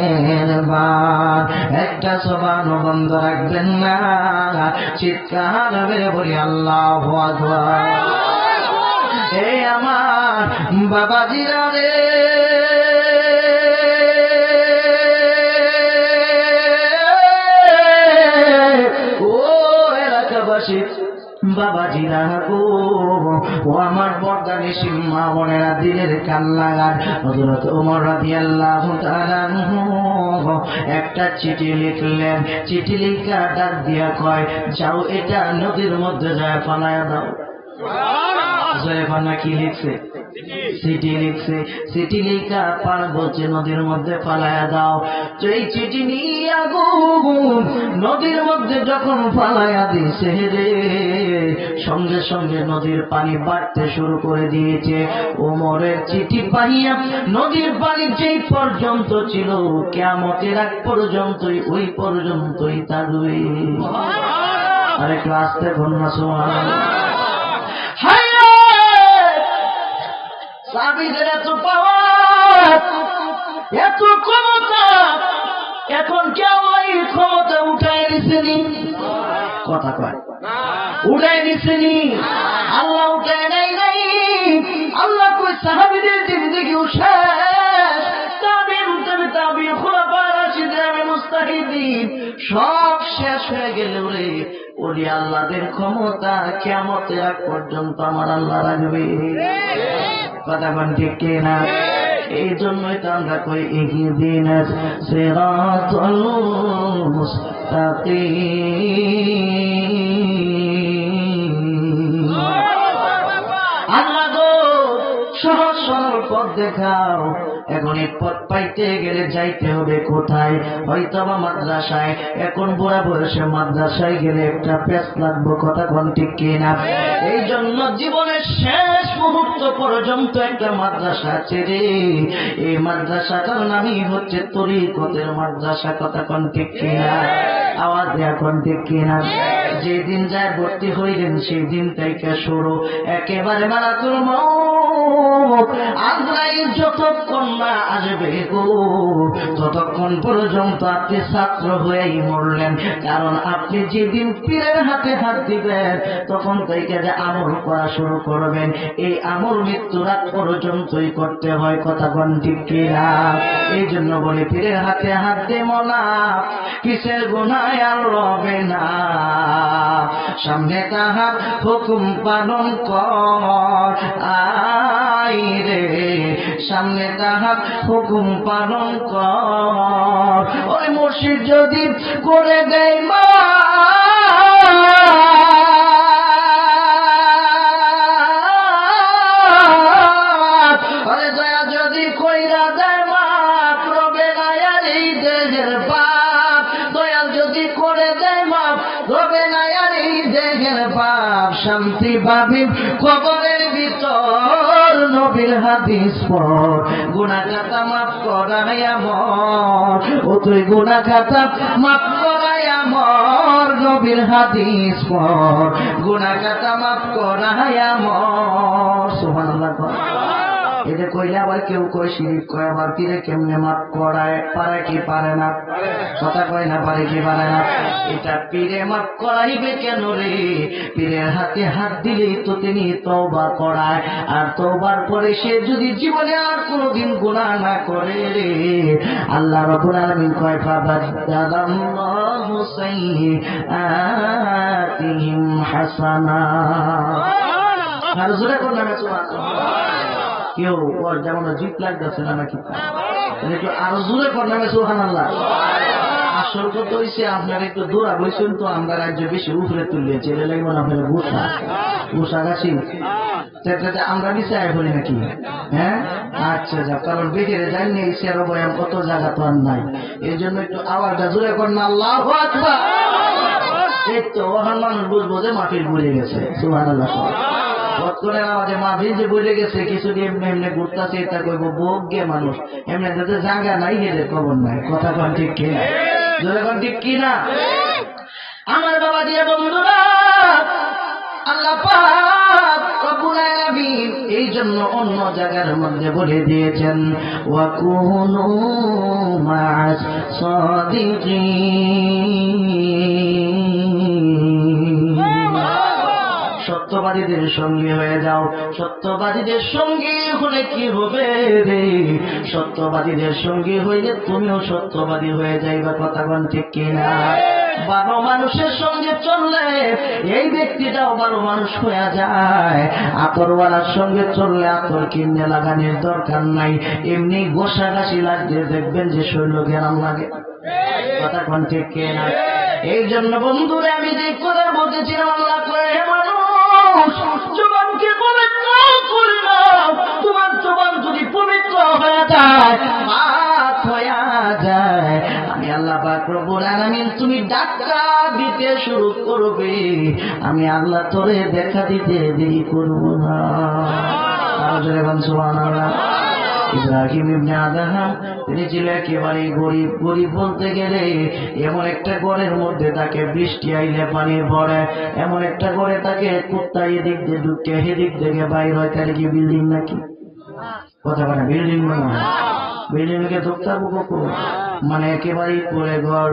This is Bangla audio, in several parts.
মেহেরবান একটা জবান বন্ধ রাখবেন না, চিৎকার বেড়ে বলি আল্লাহু আকবার। এই আমার বাবাজিরা রে, ও এলাকাবাসী বাবাজিরা গো, ও আমার বর্দানি সিম্মা বোনেরা, দিলের কান লাগান। হযরত ওমর রাদিয়াল্লাহু তাআলা একটা চিঠি লিখলেন। চিঠি লিখা ডাক দিয়া কয়, যাও এটা নদীর মধ্যে যায় ফালায়া দাও। জয়ফানা কি লিখছে? চিঠি লিখছে। চিঠি লিখা পার বলছে নদীর মধ্যে ফালায়া দাও। তো এই চিঠি নিয়ে নদীর মধ্যে যখন ফালায়া দিয়েছে রে, সঙ্গে সঙ্গে নদীর পানি বাড়তে শুরু করে দিয়েছে। ওমরের চিঠি পাইয়া নদীর পানি যেই পর্যন্ত ছিল, কিয়ামতের আগ পর্যন্তই ওই পর্যন্তই থাকবে। আরেকটু আস্তে বন্যা সুবহানাল্লাহ। সাহাবীদের এত পাওয়ার, এত ক্ষমতা, এখন কেউ এই ক্ষমতা উঠায় নিছেনি? কথা কয় উঠায় নিছেনি? আল্লাহ উঠায় নাই নাই। আল্লাহ কই সাহাবীদের জিন্দেগি শেষ, তাবিঈন খুলাফা রাশিদিন মুস্তাহিদিন সব শেষ হয়ে গেল রে। ওলি আল্লাহদের ক্ষমতা কিয়ামতের আগ পর্যন্ত আমার আল্লাহ রাখবে। কথা বলেন ঠিক কিনা? এই জন্যই তো আমরা কই ইহদিনাস সিরাতাল মুস্তাকিম। আল্লাহ গো, সহজ সরল পথ দেখাও। এখন এই পথ পাইতে গেলে যাইতে হবে কোথায়? হয়তো বা মাদ্রাসায়। এখন বুড়া বয়সে মাদ্রাসায় গেলে একটা পেস লাগবো। কথা কোন ঠিক কিনা? এই জন্য জীবনের শেষ মুহূর্ত পর্যন্ত একটা মাদ্রাসা আছে রে। এই মাদ্রাসাটার নামই হচ্ছে তরিকতের মাদ্রাসা। কথা কোন ঠিক কিনা? আওয়াজ দেয়া কোন ঠিক কিনা? যেদিন যায় ভর্তি হইলেন সেই দিন থেকে শুরু একেবারে মালাকুল মউত আজরাইল যতক্ষণ না আসবে গো, ততক্ষণ পর্যন্ত আপনি ছাত্র হয়েই মরলেন। কারণ আপনি যেদিন পীরের হাতে হাত দিবেন তখন থেকে যে আমল করা শুরু করবেন, এই আমল মৃত্যুর আগ পর্যন্তই করতে হয়। কথা কোন ঠিক কিনা? এই জন্য বলি পীরের হাতে হাত দে মোলা, কিসের গুনাহ আর রবে না। সামনে তাহার হুকুম পালন কর, আই রে সামনে তাহার হুকুম পালন কর। ওই মুর্শিদ যদি করে দেয় মা, দয়া যদি কইরা দেয় মা, রবে না আর এই দেহের পাপ। দয়াল যদি করে দেয় মা, রবে না আর এই দেহের পাপ। শান্তি পাবি কবরের ভিতর, নবীর হাদিস পড়, গুনাহ খাতা মাফ করাইয়া মর। ও তুই গুনাহ খাতা মাফ করাইয়া মর, নবীর হাদিস পড়, গুনাহ খাতা মাফ করাইয়া মর। সুবহানাল্লাহ। এটা কইলে আবার কেউ কয় শিরিক, কয় আবার পীরে কেমনে মাফ করায়, পারে কি পারে না? কথা কয় না পারে কি পারে না? এটা পীরে মাফ করাইবে কেন রে? পীরের হাতে হাত দিলেই তো তিনি তওবা করায়। আর তওবার পরে সে যদি জীবনে আর কোনোদিন গুনাহ না করে রে, আল্লাহ রাব্বুল আলামিন কয় ফাবাদদালাল্লাহু সাইয়্যাতিহিম হাসানাত। আর জোরে কোন নামে সুবহানাল্লাহ। কেউ ওর যেমন জিপ লাগতেছে না নাকি? একটু আরো জোরে কোন নামে সুবহানাল্লাহ। আসল কথা হইছে আপনার একটু দৌড়া বলছেন তো আমরা রাজ্য বেশি উপরে তুললে ছেলে লাগবে না। আপনার গুসা গুসা গাছি আমরা নিচে আয় বলি নাকি? হ্যাঁ আচ্ছা যাও, কারণ বেরিয়ে যায়নি এই সেরো বয়ান কত জায়গা তো আর নাই। এই জন্য একটু আওয়াজটা জোরে করেন আল্লাহু আকবার। এই তো ওখান মানুষ বুঝবো যে মাটির বুঝে গেছে। সুবহানাল্লাহ। বৎকরের আওয়াজে মাহফিল যে বুঝে গেছে, কিছুদিন এমনি এমনি ঘুরতেছে, এটা কইব বোগ্যে মানুষ। এমনি যাতে জায়গা নাই হেরে খবর নাই। কথা কোন ঠিক কিনা? জোরে কোন ঠিক কিনা? আমার বাবা দিয়ে বন্ধুরা আল্লাহ পাক রব্বুল আলামিন এই জন্য অন্য জায়গার মধ্যে বলে দিয়েছেন ওয়া কুনু মা'আস সাদিকিন, সত্যবাদীদের সঙ্গী হয়ে যাও। সত্যবাদীদের সঙ্গী হলে কি হবে রে? সত্যবাদীদের সঙ্গী হইলে তুমিও সত্যবাদী হয়ে যাইবা। কথা কোন ঠিক কিনা? ভালো মানুষের সঙ্গে চললে এই ব্যক্তিটাও ভালো মানুষ হয়ে যায়। আতরওয়ালার সঙ্গে চললে আতর কিনে লাগানোর দরকার নাই, এমনি গোসাগাছি লাগছে দেখবেন যে শৈল গেরাম লাগে। কথা কোন ঠিক কিনা? এই জন্য বন্ধুরা আমি যে কথা বলতেছিলাম, আল্লাহ করে মানুষ জবানকে পবিত্র করে নাও। তোমার জবান যদি পবিত্র হয়ে যায়, পাক হয়ে যায়, আমি আল্লাহ পাক রব্বুল আলামিন তুমি ডাক্কা দিতে শুরু করবে, আমি আল্লাহ তোরে দেখা দিতে দেরি করব না। সুবহানাল্লাহ। ইব্রাহিম ইবনে আদহাম তিনি ছিল একেবারে গরিব। গরিব বলতে গেলে এমন একটা ঘরের মধ্যে তাকে বৃষ্টি আইলে পানি পড়ে, এমন একটা ঘরে তাকে কুত্তা এদিক দিয়ে ঢুকে সেদিক থেকে বাইর হয়। তাহলে কি বিল্ডিং নাকি? কথা বলে বিল্ডিং নয়, বিল্ডিংকে ঢুকতে কখন মানে একেবারেই পড়ে ঘর।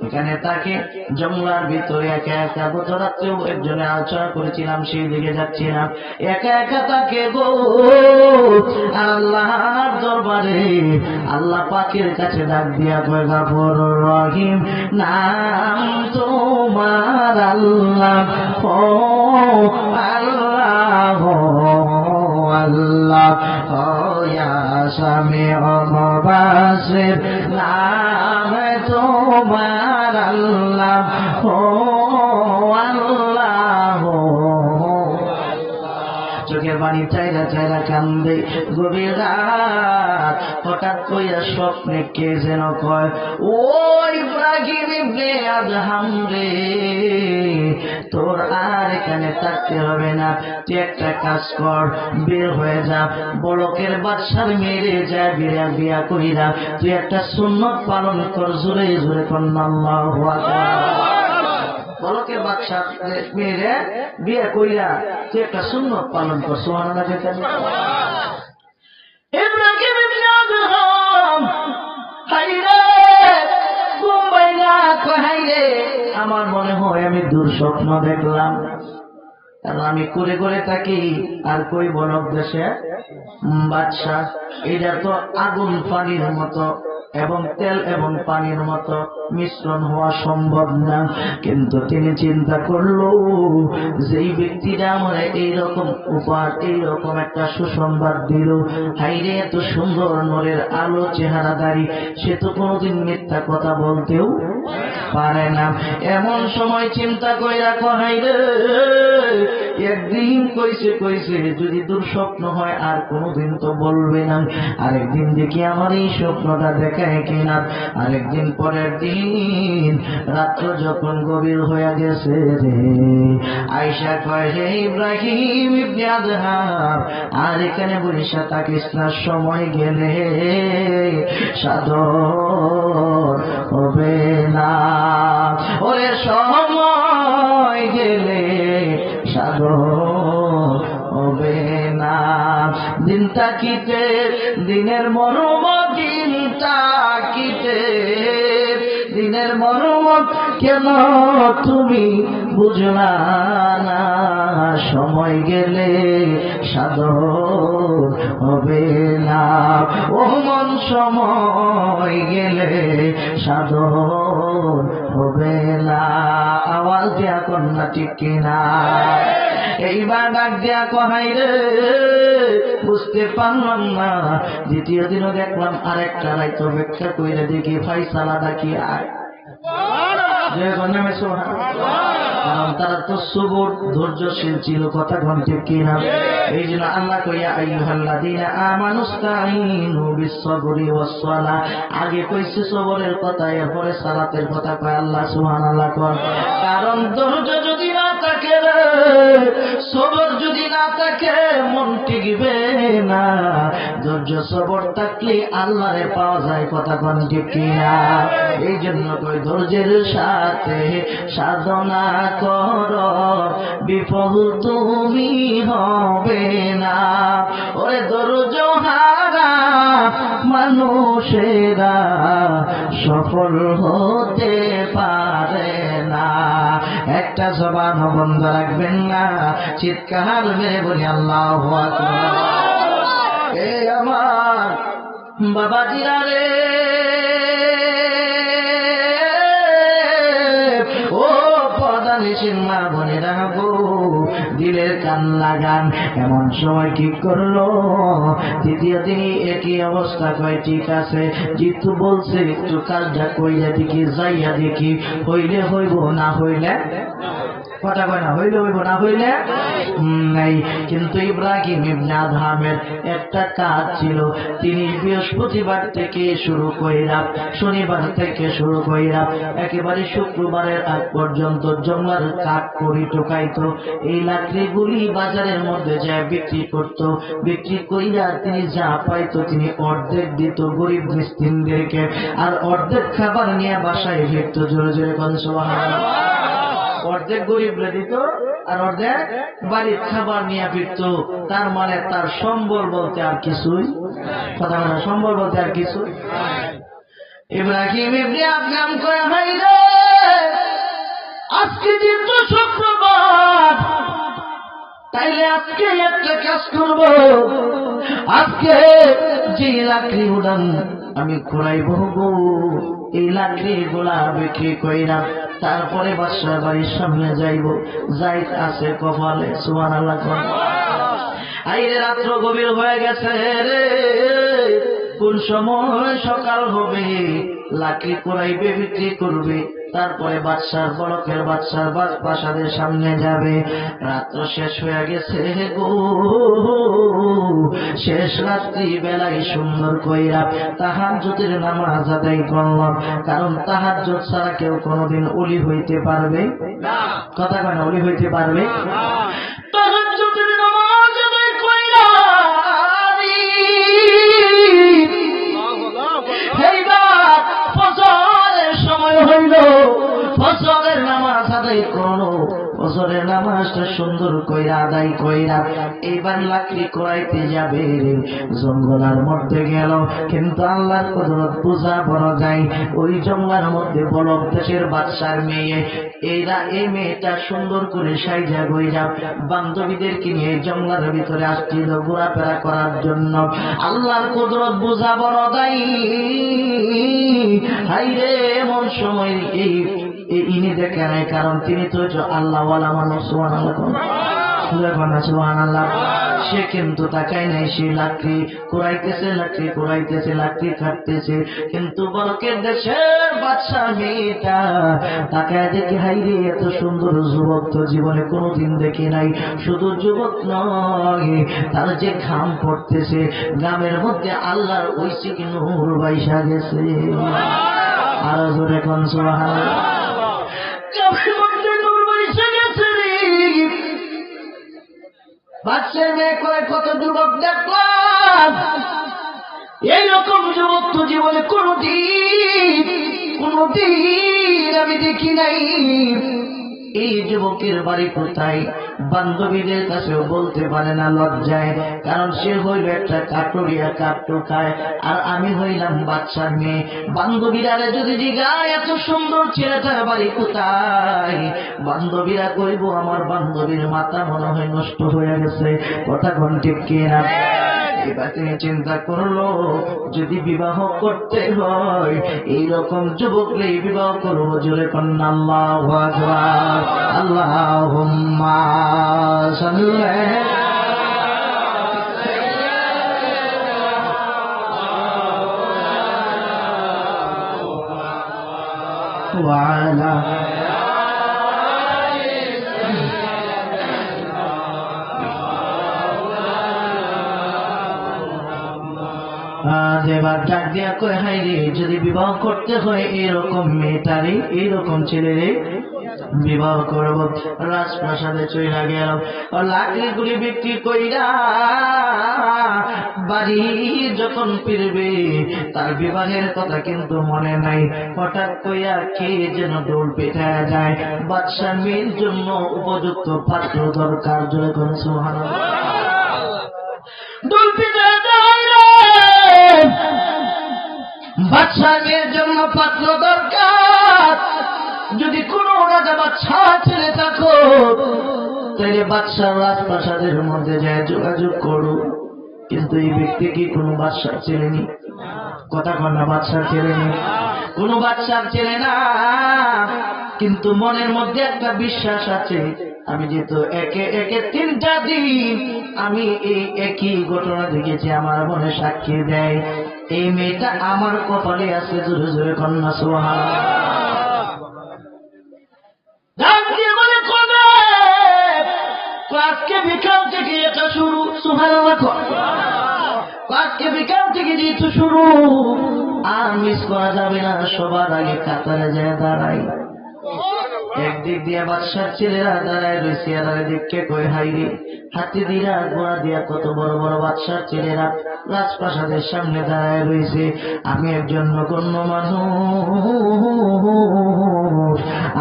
এখানে তাকে জঙ্গলার ভিতরে একা একা, গত রাত্রেও একজনে আলোচনা করেছিলাম, সেই দিকে যাচ্ছিলাম, একা একা তাকে গো আল্লাহর দরবারে আল্লাহ পাকের কাছে ডাক দিয়া কয় গফুরুর রহিম নাম তোমার আল্লাহ, ও আল্লাহ আল্লাহ, ও ইয়া সামিউ মুবাশশির নাম তোমার আল্লাহ, ও আল্লাহ। চোখের পানি চাইরা চাইরা কান্দে। গভীর রাত হঠাৎ কইরা স্বপ্নে কে যেন কয়, ও ইব্রাহিম ইবনে আদহাম রে, তোর আর এখানে থাকতে হবে না, তুই একটা কাজ কর, বের হয়ে যা, বড়কের বাদশার মেরে যা বিয়া কইরা তুই একটা সুন্নত পালন কর। জোরে জোরে কন্যা আল্লাহু আকবার। বলকের বাদশা মেয়েরে বিয়ে কইরা তুই একটা সুন্নত পালন কর। সুবহানাল্লাহ। ইব্রাহিম ইবনে আদহাম হাইরে ঘুমাইলা কয়, হাইরে আমার মনে হয় আমি দুঃস্বপ্ন দেখলাম, কারণ আমি করে করে থাকি। আর কই বলক দেশে বাদশা, এটা তো আগুন পানির মতো এবং তেল এবং পানির মতো মিশ্রণ হওয়া সম্ভব না। কিন্তু তিনি চিন্তা করলো, যেই ব্যক্তিরা আমার এইরকম উপহার, এইরকম একটা সুসংবাদ দিল, হাইরে এত সুন্দর নূরের আলো চেহারাদারি, সে তো কোনোদিন মিথ্যা কথা বলতেও পারে না। এমন সময় চিন্তা করে রাখো, হাইরে একদিন কইছে কইছে যদি দুঃস্বপ্ন হয় আর কোনোদিন তো বলবে না, আরেকদিন দেখি আমার এই স্বপ্নটা দেখায় কিনা। আরেকদিন পরের দিন রাত্র যখন গভীর হয়ে গেছে রে, আয়েশা কয় হে ইব্রাহিম ইবনে আদহাম, আর এখানে বলিসা থাকিস না, সময় গেলে সাধন হবে না। ওরে সময় গেলে সাধন হবে না। দিন তাকিতে দিনের মর্ম, দিন তাকিতে দিনের মর্ম কেন তুমি বুঝলা না? সময় গেলে সাধন হবে না। ও মন সময় গেলে সাধন হবে না। আওয়াজ দেয়া কন্যা ঠিক কিনা? এইবার ডাক দেয়া কহাই রে, বুঝতে পারলাম না। দ্বিতীয় দিনও দেখলাম আরেকটা রাইত অপেক্ষা কইরে দেখি ফাইসালা ডাকি আয়। কারণ তারা তো সবর ধৈর্যশীল ছিল। কথা ঘন্টে কিনা? এই জন্য আল্লাহ কইয়া আইয়ুহাল্লাযীনা আমানুস্তাঈনু বিস-সাবরি ওয়াস-সালাহ, আগে কইছে সবরের কথা, এরপরে সালাতের কথা কয় আল্লাহ। সুবহানাল্লাহ। কারণ ধৈর্য যদি না থাকে রে, সবর যদি না থাকে মন টিকবে না, ধৈর্য সবর থাকলে আল্লাহরে পাওয়া যায়, কথা কোন ঠিক কিনা? এই জন্য কই ধৈর্যের সাথে সাধনা কর, বিফল তুমি হবে না। ওরে ধৈর্য হারা মানুষেরা সফল হতে পারে না। একটা জবান বন্ধ রাখবেন না, চিৎকার মেরে বলি আল্লাহু আকবার। এ আমার বাবাজিরা রে, ও পদানিসীন মা বোনেরা গো, দিলের কান লাগান। এমন সময় কি করলো, তৃতীয় দিনই একই অবস্থা, কয় ঠিক আছে, জিতু বলছে একটু কাজটা কইয়া দেখি, যাইয়া দেখি, হইলে হইব, না হইলে কথা কয় না, হইলে হইব, না হইলে নাই। কিন্তু ইব্রাহিম ইবনে আদহামের একটা কাজ ছিল, তিনি বৃহস্পতিবার থেকে শুরু কইরা, শনিবার থেকে শুরু কইরা একেবারে শুক্রবারের আগ পর্যন্ত জঙ্গলার কাঠ করি টোকাইতো। এই লাকড়িগুলি বাজারের মধ্যে যায় বিক্রি করত। বিক্রি কইরা তিনি যা পাইতো তিনি অর্ধেক দিত গরিব মিসকিনদেরকে, আর অর্ধেক খাবার নিয়ে বাসায় ফিরত। জোরে জোরে কোন সুবহানাল্লাহ। অর্ধেক গরিবরা দিত আর অর্ধেক বাড়ির খাবার নিয়ে ফিরত। তার মানে তার সম্বল বলতে আর কিছুই, কথা বলে সম্বল বলতে আর কিছু। ইব্রাহিম ইবনে আদহাম কয়, ভাই রে, আজকে দিন তো শুক্রবার, তাইলে আজকে একটা কাজ করব, আজকে যে লাকড়ি উড়ান আমি ঘুরাইব গো, এই লাকড়ি গুলা বিক্রি কইরা তারপরে বাদশার বাড়ির সামনে যাইব, যাইত আছে কপালে। সুবহানাল্লাহ। আইরে রাত্র গভীর হয়ে গেছে রে, কোন সময় সকাল হবে, লাকড়ি কুড়াইবে, বিক্রি করবে, তারপরে বাদশার বড়কের বাদশার প্রাসাদের সামনে যাবে। রাত্র শেষ হয়ে গেছে গো, শেষ রাত্রি বেলায় সুন্দর কইরা তাহাজ্জুদের নামাজ আদায় করলাম, কারণ তাহাজ্জুদ ছাড়া কেউ কোনোদিন ওলি হইতে পারবে না, কথা কয় না, ওলি হইতে পারবে না। তাহাজ্জুদের নামাজ আদায় কইরা ফজরের সময় হইল, ফজরের নামাজ আদায় করো, ফজরের নামাজটা সুন্দর কইরা আদায় কইরা এইবার লাকড়ি কুড়াইতে যাবে, জঙ্গলের মধ্যে গেল। কিন্তু আল্লাহর কুদরত বুঝা বড় যায়। ওই জঙ্গলের মধ্যে বলব দেশের বাদশার মেয়ে, এই মেয়েটা সুন্দর করে সাইজা গইরা বান্ধবীদেরকে নিয়ে জঙ্গলের ভিতরে আসছিল ঘোরাফেরা করার জন্য। আল্লাহর কুদরত বুঝা বড় যায়। হাইরে, এমন সময় ইনি দেখে নাই, কারণ তিনি তো আল্লাহ ওয়ালা মানুষ। সুবহানাল্লাহ। সে কিন্তু তাকায় নাই, সে লাকড়ি কুড়াইতেছে, লাকড়ি কুড়াইতেছে, লাকড়ি কাটতেছে। কিন্তু বলকের দেশের বাদশা মেয়েটা তাকায় দেখে, হাইরে, এত সুন্দর যুবক তো জীবনে কোনোদিন দেখি নাই। শুধু যুবক নয়, তার যে ঘাম পড়তেছে, গ্রামের মধ্যে আল্লাহর ঐশিক নূর বাইসা গেছে। আরো জোরে কোন সুবহানাল্লাহ। গ্রামের মধ্যে নূর বাইসা গেছে রে। বাদশার মেয়ে কয়, কত যুবক দেখলাম, এইরকম যুবক তো জীবনে কোনদিন আমি দেখি নাই। এই যুবকের বাড়ি কোথায় বান্ধবীদের কাছেও বলতে পারে না লজ্জায়, কারণ সে হইল একটা কাটুরিয়া, কাট্টু খায়, আর আমি হইলাম বাদশার মেয়ে। বান্ধবীরা যদি জিগায় এত সুন্দর ছেলেটার বাড়ি কোথায়, বান্ধবীরা কইব আমার বান্ধবীর মাথা মনে হয় নষ্ট হয়ে গেছে, কথা কোন ঠিক কিনা। এবার তিনি চিন্তা করলো, যদি বিবাহ করতে হয় এইরকম যুবককে বিবাহ করবো। জোরে কন্যা আল্লাহু আকবার। আল্লাহুম্মা সাল্লি ওয়া আলা এবার ডাক দিয়া কয়, হাই রে, যদি বিবাহ করতে হয় এরকম মেয়েটারে, এইরকম ছেলেরে বিবাহ করব। রাজপ্রাসাদে চইলা গেল, লাকড়িগুলি বিক্রি কইরা বাড়ি যখন ফিরবে তার বিবাহের কথা কিন্তু মনে নাই। হঠাৎ কইয়া কে যেন ডোল পেটায়া যায়। বাদশার মেয়ের জন্য উপযুক্ত পাত্র দরকার। জোরে কোন সুবহানাল্লাহ। ডোল পেটায়া যায় বাদশার মেয়ের জন্য পাত্র দরকার। যদি কোনো রাজা বাদশা ছেলে থাকো তাহলে বাদশার রাজপ্রাসাদের মধ্যে যায় যোগাযোগ করো। কিন্তু এই ব্যক্তি কি কোনো বাদশার ছেলে নেই? কথা কন্যা বাদশার ছেলে নেই, কোনো বাদশার ছেলে না। কিন্তু মনের মধ্যে একটা বিশ্বাস আছে, আমি যেহেতু একে একে 3টা দিন আমি এই একই ঘটনা দেখেছি, আমার মনে সাক্ষী দেয় এই মেয়েটা আমার কপালে আছে। জোরে জোরে কন্যা সুবহানাল্লাহ। আজকে বিকাল থেকে এটা শুরু। সুবহানাল্লাহ। আজকে বিকাল থেকে যেহেতু শুরু আর মিস করা যাবে না। সবার আগে কাতারে যায় দাঁড়াই। একদিক দিয়ে বাদশার ছেলেরা দাঁড়ায় রয়েছে, আর একদিকে কয় হাইরে হাতি দিয়া গোড়া দিয়া কত বড় বড় বাদশার ছেলেরা রাজপ্রাসাদের সামনে দাঁড়ায় রয়েছে। আমি একজন নগণ্য মানুষ,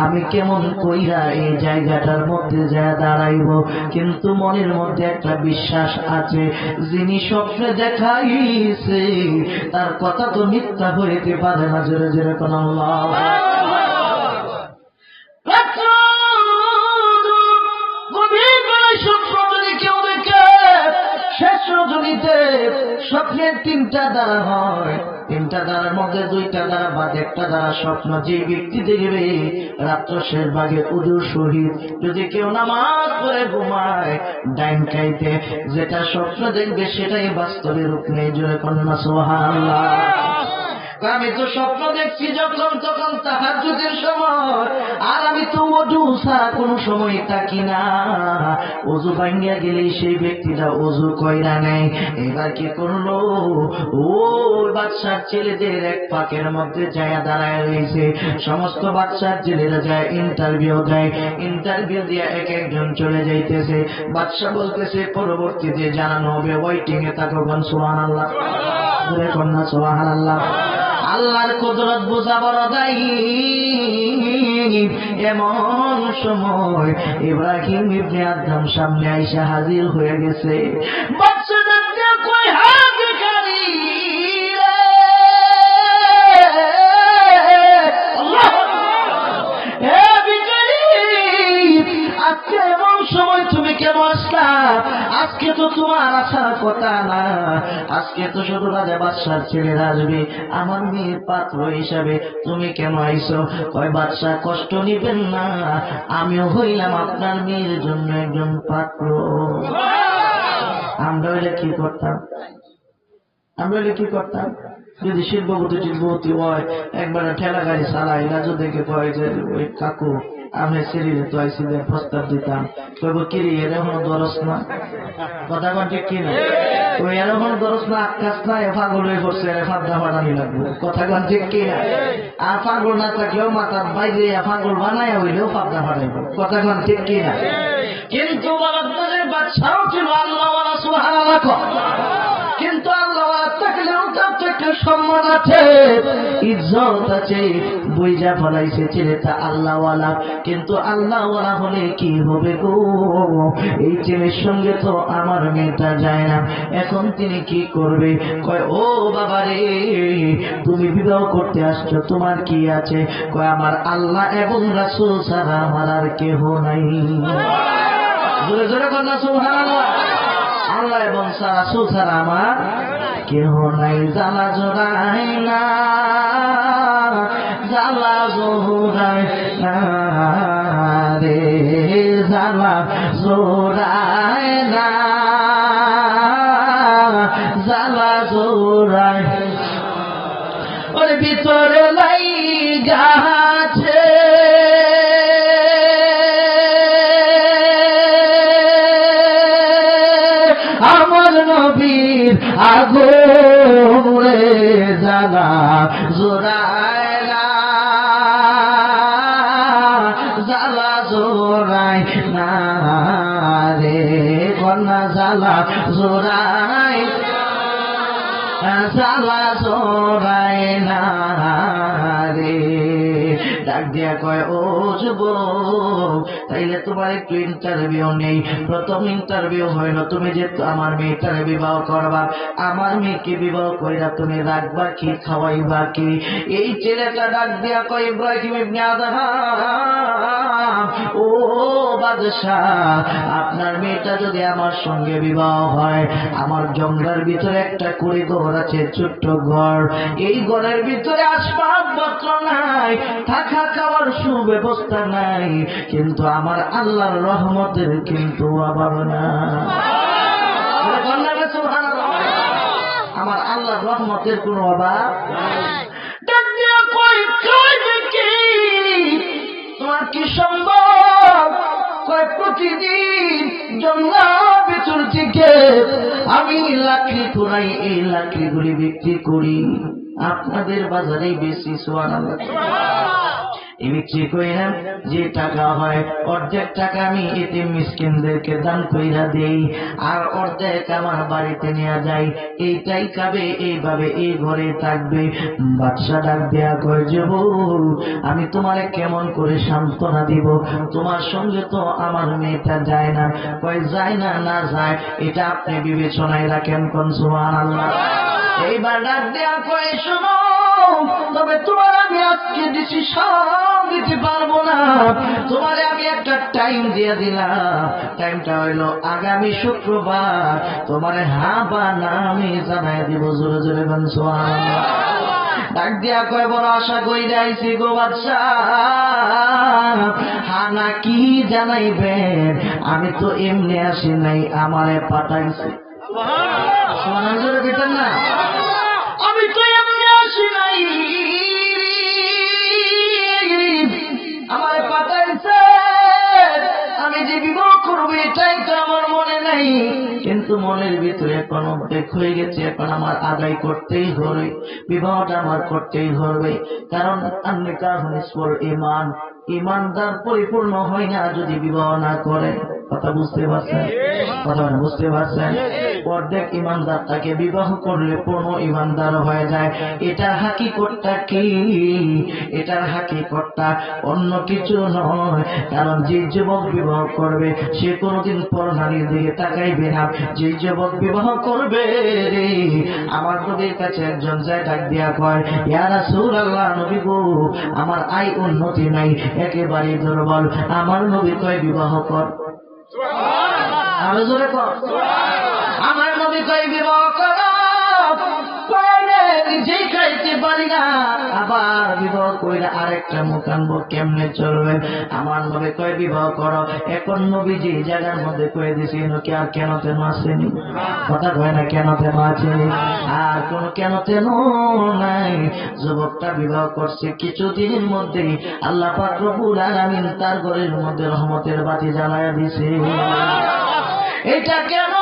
আমি কেমন কইরা এই জায়গাটার মধ্যে যায় দাঁড়াইব? কিন্তু মনের মধ্যে একটা বিশ্বাস আছে, যিনি স্বপ্নে দেখাইছে তার কথা তো মিথ্যা হইতে পারে না। জোরে জোরে কোন আল্লাহ। স্বপ্নের 3টা দ্বারা হয়, 3টা দ্বারার মধ্যে 2টা দ্বারা বাদ 1টা দ্বারা স্বপ্ন। যে ব্যক্তি দেখবে রাত্র শেষ ভাগে উজুর সহিত যদি কেউ নামাজ পড়ে ঘুমায় ডাইন খাইতে, যেটা স্বপ্ন দেখবে সেটাই বাস্তবে রূপ নেই। জোরে কন্যা সুবহানাল্লাহ। আমি তো স্বপ্ন দেখছি যখন তখন তাহাজ্জুদের সময়, আর আমি তো ওযু ছাড়া কোনো সময় থাকি না। ওযু ভাঙিয়া গেলে সেই ব্যক্তিটা ওযু কইরা নেয়। এবার কি করলো, ওই বাদশার ছেলেদের এক ফাঁকের মধ্যে যায় দাঁড়ায় রয়েছে। সমস্ত বাদশার ছেলেরা যায় ইন্টারভিউ দেয়, ইন্টারভিউ দিয়ে এক একজন চলে যাইতেছে। বাদশা বলতেছে পরবর্তীতে জানানো হবে, ওয়েটিং এ থাকো। সুবহানাল্লাহ। জোরে কন্যা সুবহানাল্লাহ। আল্লাহর কুদরত বোঝা বড় দায়ী। এমন সময় ইব্রাহিম ইবনে আদম সামনে আইসা হাজির হয়ে গেছে। বাদশাদের দিয়ে কই হাত ভিখারি রে, আল্লাহ এ ভিখারি, আজকে এমন সময় তুমি কেন আসলা? আজকে তো তোমার আসার কথা না, আজকে তো শুধু রাজা বাদশার ছেলেরা আসবে, আমার মেয়ের পাত্র হিসাবে তুমি কেন আইছো? কয় বাদশা কষ্ট নিবেন না, আমিও হইলাম আপনার মেয়ের জন্য একজন পাত্র। আমরা হইলে কি করতাম? যদি শিল্পপতি হয় একবারে ঠেলা গাড়ি চালাই রাজু দেখে কয় যে ওই কাকু আমি শরীরে তো আইসিদের প্রস্তাব দিতাম, কইব কিরি এরকম দরস না, কথা কন ঠিক কিনা? ওই এরকম দরস না, আকাশ না, এ পাগল হয়ে পড়ছে, ফাঁদা ফাটানি লাগবে, কথা কন ঠিক কিনা? আর পাগল না থাকলেও মাথার বাইরে পাগল বানায় হইলেও ফাঁদা ফাটাইব, কথা কন ঠিক কিনা? কিন্তু বাদশাও ছিল আল্লাহওয়ালা, সুবহানাল্লাহ। কিন্তু আল্লাহ থাকলেও তার একটা সম্মান আছে, ইজ্জত আছে। বুঝা ফলাইছে ছেলেটা আল্লাহওয়ালা, কিন্তু আল্লাহওয়ালা হলে কি হবে গো? এই ছেলের সঙ্গে তো আমার মেয়েটা যায় না, এখন তিনি কি করবে? কয় ও বাবা রে, তুমি বিবাহ করতে আসছো, তোমার কি আছে? কয় আমার আল্লাহ এবং রাসূল ছাড়া আমার আর কেহ নাই। জোরে জোরে কন্যা সুবহানাল্লাহ। আল্লাহ এবং রাসূল ছাড়া আমার কেহ নাই। জ্বালা জোড়াই না, জ্বালা জোড়াই না রে, জ্বালা জোড়াই না, জ্বালা জোড়াই ওর ভিতরে লাই গাছে আমার নবীর আগুনে, জ্বালা জোড়ায় না, জ্বালা জোড়ায় জ্বালা জোড়ায় না রে। ডাক দিয়া কয় ও যুবক, তাইলে তোমার একটু ইন্টারভিউ নেই। প্রথম ইন্টারভিউ হইল তুমি যে আমার মেয়েটার বিবাহ করবা, আমার মেয়েকে বিবাহ কইরা তুমি রাখবা কি, খাওয়াইবা কি? এই ছেলেটা ডাক দিয়া কয় ইব্রাহিম ইবনে আদহাম, ও বাদশাহ, আপনার মেয়েটা যদি আমার সঙ্গে বিবাহ হয়, আমার জঙ্গলের ভিতরে একটা কুড়ি ঘর আছে, ছোট্ট ঘর। এই ঘরের ভিতরে আসবাবপত্র নাই, থাকা খাওয়ার সুব্যবস্থা নাই, কিন্তু আমার আল্লাহর রহমতের কিন্তু অভাব না। আমার আল্লাহর রহমতের কোনো অভাব তোমার কি সম্ভব? কয় প্রতিদিন জঙ্গল ভিতর থেকে আমি লাকড়ি কুড়াই, এই লাকড়িগুলি বিক্রি করি, আপনাদের বাজারেই বেশি। সুবহানাল্লাহ। এই বিক্রি কইরা যে টাকা হয় অর্ধেক টাকা আমি এতিম মিসকিনদেরকে দান কইরা দেই, আর অর্ধেক আমার বাড়িতে নিয়ে যাই, এইটাই খাবে, এইভাবে এই ঘরে থাকবে। বাদশা ডাক দেয়া কয় যুবক, আমি তোমারে কেমন করে সান্ত্বনা দিব? তোমার সঙ্গে তো আমার মেয়েটা যায় না। কয় যায় না, না যায়, এটা আপনি বিবেচনায় রাখেন। কোন সুবহানাল্লাহ। এইবার ডাক দেয়া কয় শোনো, তবে তোমার আমি আজকে ডিসিশন দিতে পারবো না, তোমারে আমি একটা টাইম দিয়ে দিলাম। টাইমটা হইল আগামী শুক্রবার, তোমারে হ্যাঁ বা না আমি জানাই দিব। জোরে জোরে বলেন সুবহানাল্লাহ। ডাক দিয়া কয় বড় আশা কইরা আইছি গো বাদশাহ, হানা কি জানাইবেন? আমি তো এমনি আসি নাই, আমারে পাঠাইছে। সুবহানাল্লাহ বেটার না, আমি তো এমনি আসি নাই, আমারে পাঠাইছে। আমি যে বিবাহ করবো এটাই তো আমার মনে নাই, কিন্তু মনের ভিতরে এখন অর্ধেক হয়ে গেছে। এখন আমার আদায় করতেই হবে, বিবাহটা আমার করতেই হবে। কারণ ইমান, ইমানদার পরিপূর্ণ হয় না যদি বিবাহ না করে। কথা বুঝতে পারছেন? কথা বুঝতে পারছেন? অর্ধেক ইমানদার তাকে বিবাহ করলে পূর্ণ ইমানদার হয়ে যায়। এটার হাকিকতটা কি? এটার হাকিকতটা অন্য কিছু নয়। কারণ যে যুবক বিবাহ করবে সে কোনোদিন পর নারীর দিকে তাকাইবে না। যে যুবক বিবাহ করবে রে, আমার নবীর কাছে একজন যায় ডাক দিয়া কয়, ইয়া রাসূলুল্লাহ, নবী গো, আমার আয় উন্নতি নাই, একেবারে দুর্বল। আমার নবী কয় বিবাহ কর। আরো জোরে কর। আমার নবী কয় বিবাহ কর, নিজেই খাইতে পারি না, আবার বিবাহ কইরা আরেকটা মুখ আনবো, কেমনে চলবে? আমার নবী কয় বিবাহ করো। এখন নবী যে জায়গার মধ্যে কয়ে দিছি, কি আর কেন তেন আসেনি? কথা কয় না, কেন তেন আসেনি, আর কোন কেন তেন নাই। যুবকটা বিবাহ করছে, কিছুদিনের মধ্যেই আল্লাহ পাক রব্বুল আলামিন তার ঘরের মধ্যে রহমতের বাতি জ্বালায়া দিছে। এটা কেন?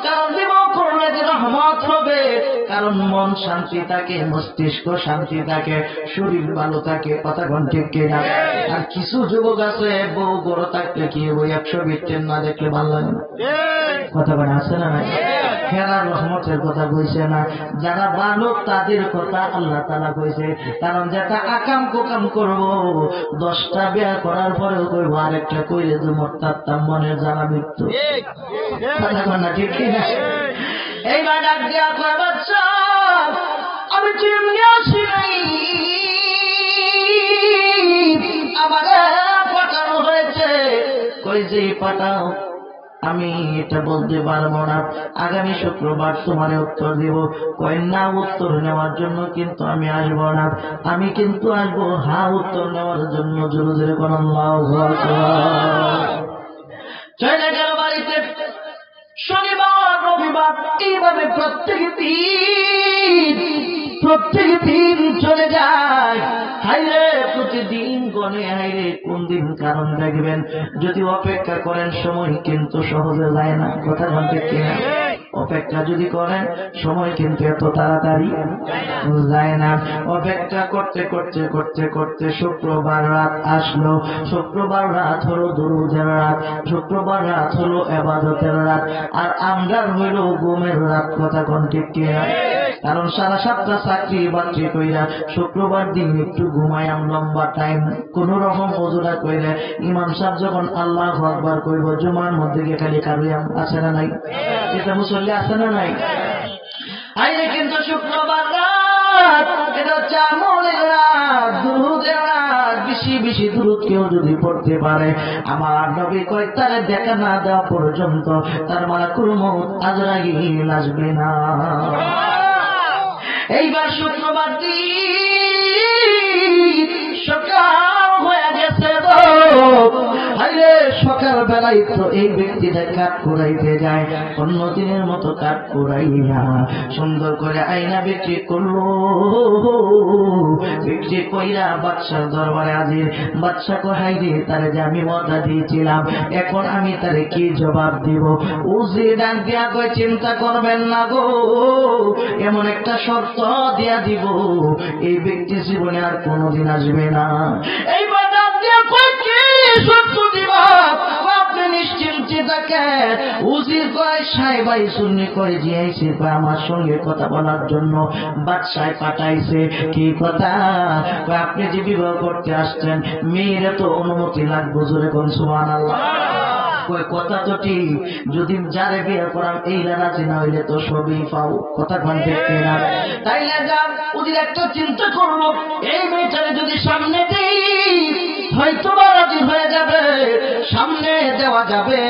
কারণ বিবাহ করলে যে রহমত হবে, কারণ মন শান্তি থাকে, মস্তিষ্ক শান্তি থাকে, শরীর ভালো থাকে। কথা কোন ঠিক কিনা? আর কিছু যুবক আছে বউ বড় থাকলে কি বই 120 না দেখলে ভালো লাগে না। কথা বলে আছে না নাই? খেলার রহমতের কথা কইছে না, যারা ভালো তাদের কথা আল্লাহ তাআলা কইছে। কারণ যেটা আকাম কোকাম করবো, 10টা বিয়া করার পরেও কইব আরেকটা কইলে তো তার মনের জ্বালা মৃত্যু। কথা বলে না ঠিক কিনা? এইবার ডাক দিয়া কয়, বাচ্চা আমি চিমনি আসি নাই, আমার পাঠানো হয়েছে। কই যে পাঠাও, আমি এটা বলতে পারবো না, আগামী শুক্রবার তোমার উত্তর দিব। কয় না, উত্তর নেওয়ার জন্য কিন্তু আমি আসবো না, আমি কিন্তু আসবো হ্যাঁ উত্তর নেওয়ার জন্য। জোরে জোরে কোন আল্লাহু আকবার। চলে গেল বাড়িতে। শনিবার রবিবার এইভাবে প্রত্যেক দিন চলে যায়। হাইরে প্রতিদিন গনে, হাইরে কোন দিন? কারণ দেখবেন যদি অপেক্ষা করেন সময় কিন্তু সহজে যায় না। কথা বলতে কিনা? অপেক্ষা যদি করেন সময় কিন্তু এত তাড়াতাড়ি যায় না। অপেক্ষা করতে করতে করতে করতে শুক্রবার রাত আসলো। শুক্রবার রাত হলো দুরুদের রাত, শুক্রবার রাত হলো ইবাদতের রাত, আর আমরা হইল ঘুমের রাত। কথা কোন ঠিক কিনা? কারণ সারা সপ্তাহ চাকরি বাকরি কইরা শুক্রবার দিন একটু ঘুমাইয়াম লম্বা টাইম, কোন রকম ওজুরা কইরা ইমাম সাহেব যখন আল্লাহু আকবার কইব জুমার মধ্যে গিয়ে খালি কারুয়াম আছে না নাই? এটা মুসল্লি আছে না নাই? আইলে কিন্তু শুক্রবার রাত, এটা হচ্ছে আমলের রাত, দুরুদের রাত। বেশি বেশি দুরুদ কেউ যদি পড়তে পারে, আমার নবী কয় তারে দেখা না দেওয়া পর্যন্ত তার মালাকুল মউত আজরাইল আসবে না। এইবার শুক্রবার দিন সকাল হয়ে গেছে গো। আরে সকাল বেলায় তো এই ব্যক্তিটা কাঠ কুড়াইতে যায়, অন্য দিনের মতো কাঠ কুড়াইয়া সুন্দর করে আয়না বিক্রি করলো। বিক্রি কইরা বাদশার দরবারে হাজির। বাদশা কহাই দিয়ে তারে যে আমি ওয়াদা দিয়েছিলাম, এখন আমি তারে কি জবাব দিব? উজি ডাক দিয়া কই চিন্তা করবেন না গো, এমন একটা শর্ত দিয়া দিব এই ব্যক্তি জীবনে আর কোনোদিন আসবে না। এইবার ডাক দিয়া কই কি শর্ত দিবা? আপনি নিশ্চিন্তে থাকেন। উজির কয় সাহেবাই সুন্নি করে জিয়াইছে, আমার সঙ্গে কথা বলার জন্য বাদশাহ পাঠাইছে। কি কথা? আপনি যে বিবাহ করতে আসছেন, মেয়ের তো অনুমতি লাগবে। জোরে কোন সুবহানাল্লাহ। কথা তো ঠিক, যদি যারে বিয়ে করাম এই রাজি না হইলে তো সবই পাও। কথা কোন দেখতে না? তাইলে যান ওদের একটা চিন্তা করলো, এই মেয়েটারে যদি সামনে দেই হয়তো রাজি হয়ে যাবে, সামনে দেওয়া যাবে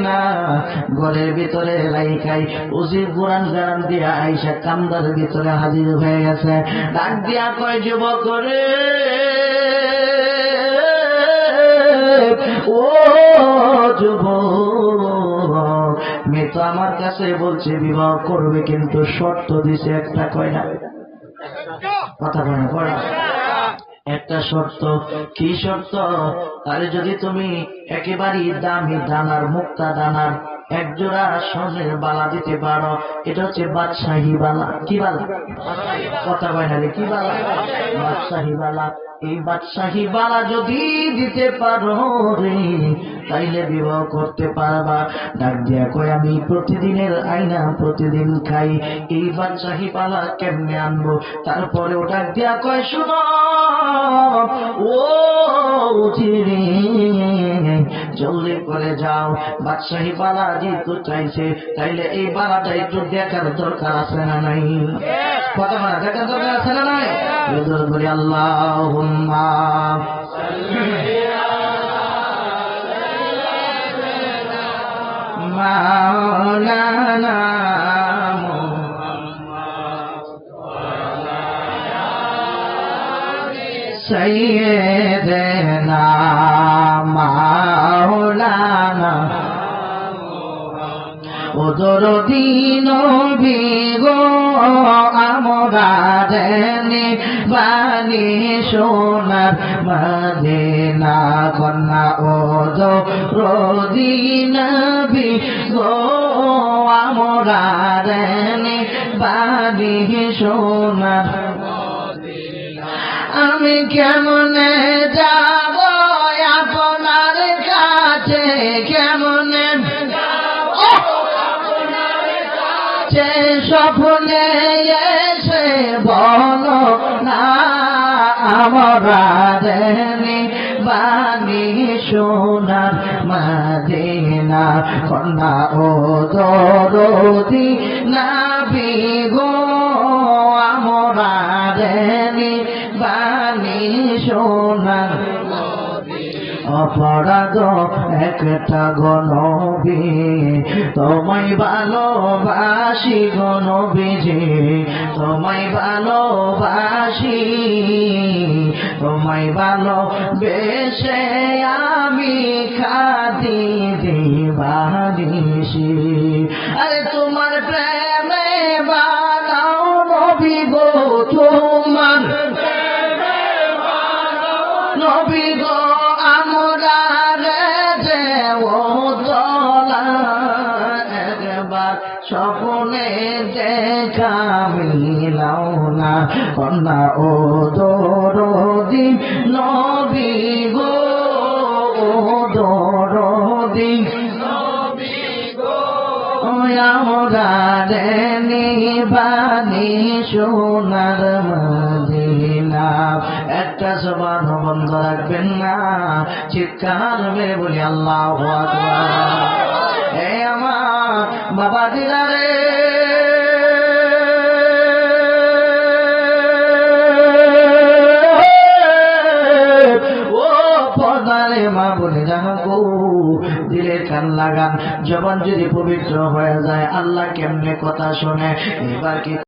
না। ঘরের ভিতরে লাইকাই উজির কোরআন গান দিয়া আইসা কামদার ভিতরে হাজির হয়ে গেছে। ডাক দিয়া কয় যুবক করে, ও যুবক, মেয়ে তো আমার কাছে বলছে বিবাহ করবে, কিন্তু শর্ত দিছে একটা। কয় না? কথা কয় না? কয় একটা শর্ত। কি শর্ত? তাহলে যদি তুমি একেবারেই দামি দানার মুক্তা দানার এক জোড়া স্বর্ণের বালা দিতে পারো, এটা হচ্ছে বাদশাহী বালা। কি বালা? কথা কয় না রে, কি বালা? বাদশাহী বালা। এই বাদশাহী বালা যদি দিতে পারো রে, তাইলে বিবাহ করতে পারবা। ডাক দিয়া কয় আমি প্রতিদিনের আয়না প্রতিদিন খাই, এই বাদশাহী বালা কেমনে আনবো? তারপরে ও ডাক দিয়া কয় শুনো ও চিরে, জলদি করে যাও, বাদশাহী বালা যেহেতু চাইছে তাইলে এই বালাটা একটু দেখার দরকার আছে না নাই? কথা বলা দেখার দরকার আছে না নাই? বলি আল্লাহুম্মা মাওলানা সাইয়্যিদানা মাওলানা ও দরদি নবী গো, আমরা দেনি বানি সোনার মদিনা কন্যা। ও দরদি নবী গো, আমরা দেনি বানি সোনার। আমি কেমনে যাব আপনার কাছে, কেমনে স্বপ্নে এসে বলো না, আমরা দেনি বানি সোনার মদিনা কন্যা। ও দরদি নবী গো, আমরা দেনি বানি সোনার। অপরাধ একটা গনবী, তোমায় ভালোবাসি গনবীজি, তোমায় ভালোবাসি, তোমায় ভালোবেসে আমি খাদি দিবানিসি। আরে তোমার প্রেমে বানাও নবী গো, তোমার নবী গো, আমরা রে যে ও দলা একবার স্বপ্ন মিলাও না কন্যা ও দরদি নবী গো ও দরদি আমরা নিবানি সোনার মদিনা। একটা জবান বন্ধ রাখবেন না, চিৎকার মেরে বলি আল্লাহু আকবার। এ আমার বাবা দিলারে মা বলে জানো গো, দিলের কান লাগান, জবান যদি পবিত্র হয়ে যায় আল্লাহ কেমনে কথা শোনে। এবার কি